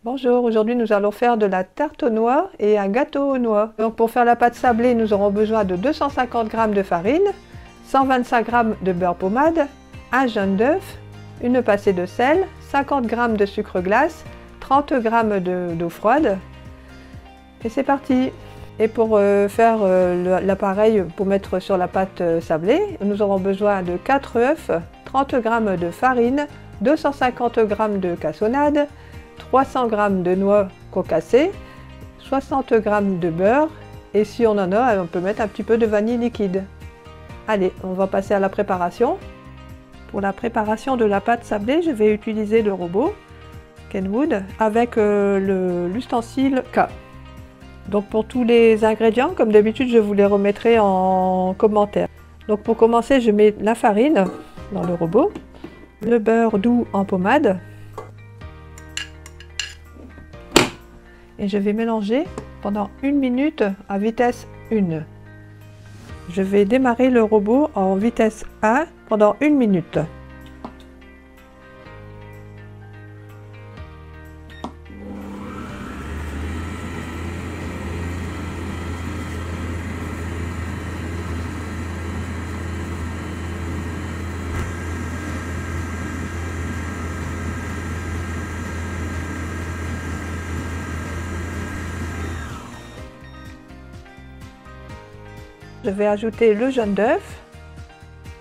Bonjour, aujourd'hui nous allons faire de la tarte aux noix et un gâteau aux noix. Donc pour faire la pâte sablée, nous aurons besoin de 250 g de farine, 125 g de beurre pommade, un jaune d'œuf, une pincée de sel, 50 g de sucre glace, 30 g d'eau froide. Et c'est parti! Et pour faire l'appareil pour mettre sur la pâte sablée, nous aurons besoin de 4 œufs, 30 g de farine, 250 g de cassonade, 300 g de noix concassées, 60 g de beurre et si on en a, on peut mettre un petit peu de vanille liquide. Allez, on va passer à la préparation. Pour la préparation de la pâte sablée, je vais utiliser le robot Kenwood avec l'ustensile K. Donc pour tous les ingrédients, comme d'habitude, je vous les remettrai en commentaire. Donc pour commencer, je mets la farine dans le robot, le beurre doux en pommade, et je vais mélanger pendant 1 minute à vitesse 1. Je vais démarrer le robot en vitesse 1 pendant 1 minute. Je vais ajouter le jaune d'œuf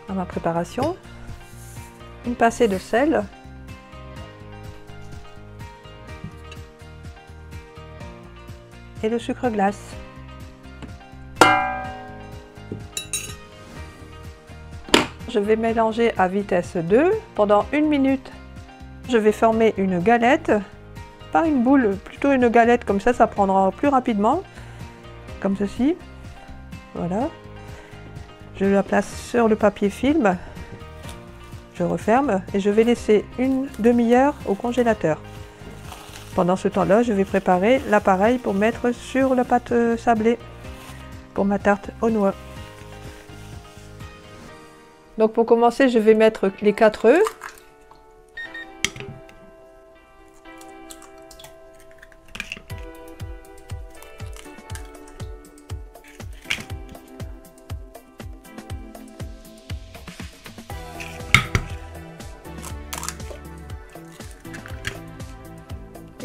à ma préparation, une pincée de sel, et le sucre glace. Je vais mélanger à vitesse 2 pendant 1 minute. Je vais former une galette, pas une boule, plutôt une galette, comme ça prendra plus rapidement, comme ceci. Voilà, je la place sur le papier film, je referme et je vais laisser une demi-heure au congélateur. Pendant ce temps-là, je vais préparer l'appareil pour mettre sur la pâte sablée pour ma tarte aux noix. Donc pour commencer, je vais mettre les 4 œufs.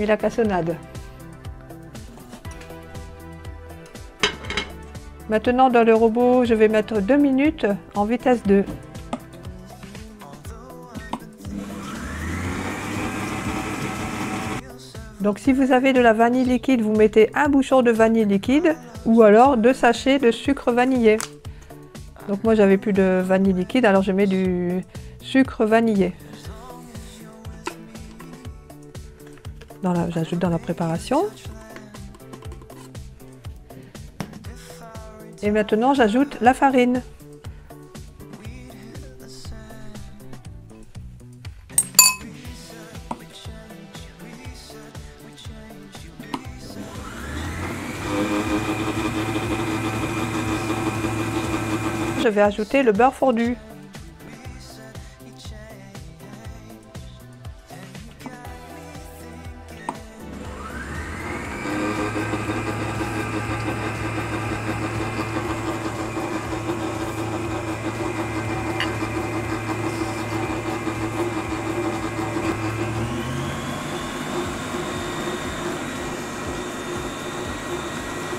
Et la cassonade. Maintenant dans le robot, je vais mettre 2 minutes en vitesse 2. Donc si vous avez de la vanille liquide, vous mettez un bouchon de vanille liquide ou alors 2 sachets de sucre vanillé. Donc moi j'avais plus de vanille liquide, alors je mets du sucre vanillé. J'ajoute dans la préparation. Et maintenant, j'ajoute la farine. Je vais ajouter le beurre fondu.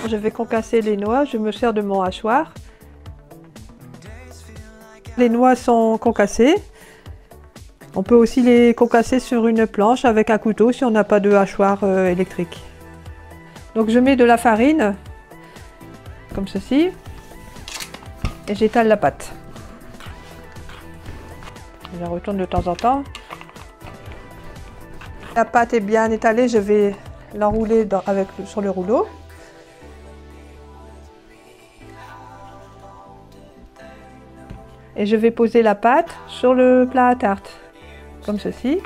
Je vais concasser les noix, je me sers de mon hachoir. Les noix sont concassées. On peut aussi les concasser sur une planche avec un couteau si on n'a pas de hachoir électrique. Donc je mets de la farine, comme ceci, et j'étale la pâte. Je la retourne de temps en temps. La pâte est bien étalée, je vais l'enrouler sur le rouleau. Et je vais poser la pâte sur le plat à tarte, comme ceci.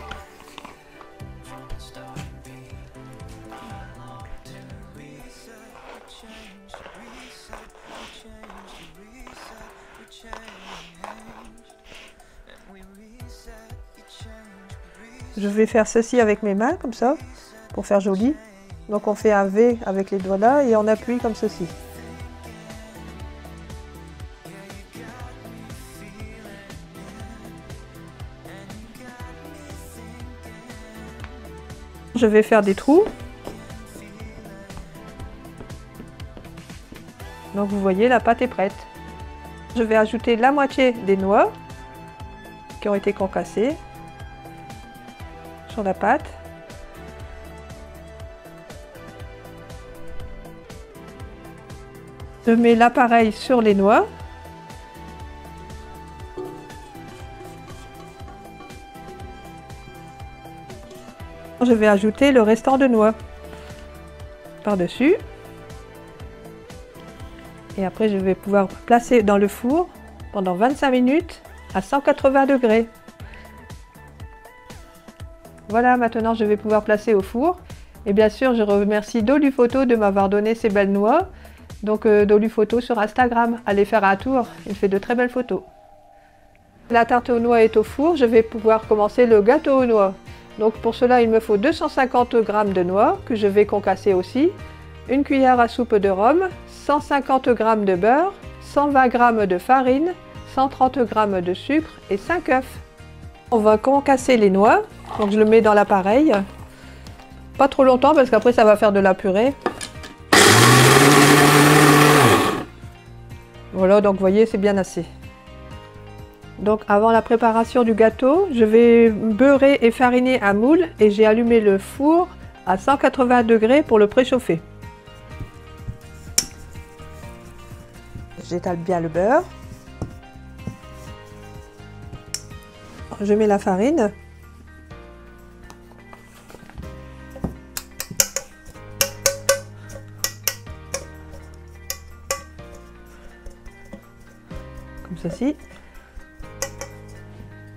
Je vais faire ceci avec mes mains, comme ça. pour faire joli. Donc on fait un V avec les doigts là et on appuie comme ceci. Je vais faire des trous. Donc vous voyez, la pâte est prête. Je vais ajouter la moitié des noix qui ont été concassées sur la pâte. Je mets l'appareil sur les noix. Je vais ajouter le restant de noix par-dessus. Et après, je vais pouvoir placer dans le four pendant 25 minutes à 180 degrés. Voilà, maintenant je vais pouvoir placer au four. Et bien sûr, je remercie Dolufoto de m'avoir donné ces belles noix. Donc Dolufoto sur Instagram, allez faire un tour, il fait de très belles photos. La tarte aux noix est au four, je vais pouvoir commencer le gâteau aux noix. Donc pour cela, il me faut 250 g de noix que je vais concasser aussi, une cuillère à soupe de rhum, 150 g de beurre, 120 g de farine, 130 g de sucre et 5 œufs. On va concasser les noix, donc je le mets dans l'appareil. Pas trop longtemps parce qu'après ça va faire de la purée. Voilà, donc vous voyez, c'est bien assez. Donc avant la préparation du gâteau, je vais beurrer et fariner un moule et j'ai allumé le four à 180 degrés pour le préchauffer. J'étale bien le beurre. Je mets la farine. Comme ceci.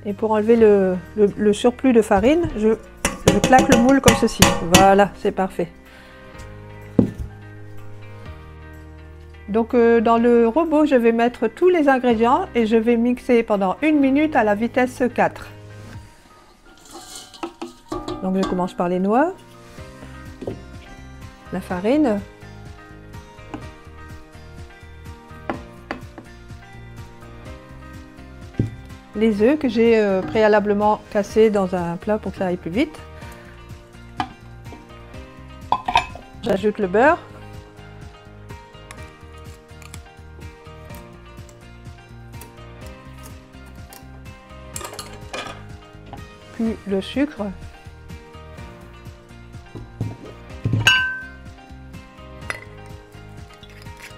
Et pour enlever le surplus de farine, je claque le moule comme ceci. Voilà, c'est parfait. Donc dans le robot, je vais mettre tous les ingrédients et je vais mixer pendant 1 minute à la vitesse 4. Donc je commence par les noix, la farine, les œufs que j'ai préalablement cassés dans un plat pour que ça aille plus vite. J'ajoute le beurre. Puis le sucre.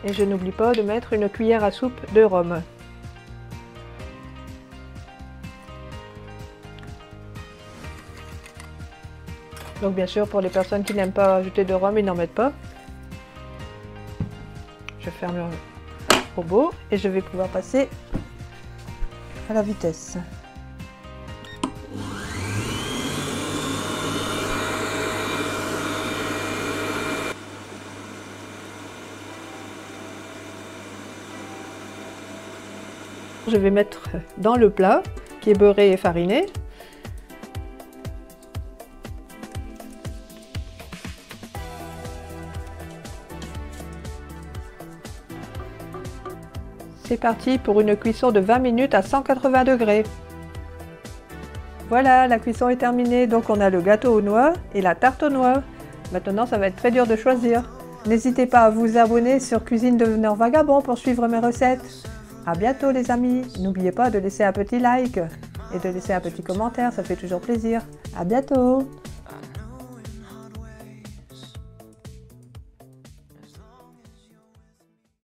Et je n'oublie pas de mettre une cuillère à soupe de rhum. Donc bien sûr, pour les personnes qui n'aiment pas ajouter de rhum, ils n'en mettent pas. Je ferme le robot et je vais pouvoir passer à la vitesse. Je vais mettre dans le plat qui est beurré et fariné. C'est parti pour une cuisson de 20 minutes à 180 degrés. Voilà, la cuisson est terminée, donc on a le gâteau aux noix et la tarte aux noix. Maintenant, ça va être très dur de choisir. N'hésitez pas à vous abonner sur Cuisine Deveneur Vagabond pour suivre mes recettes. À bientôt les amis, n'oubliez pas de laisser un petit like et de laisser un petit commentaire, ça fait toujours plaisir. À bientôt.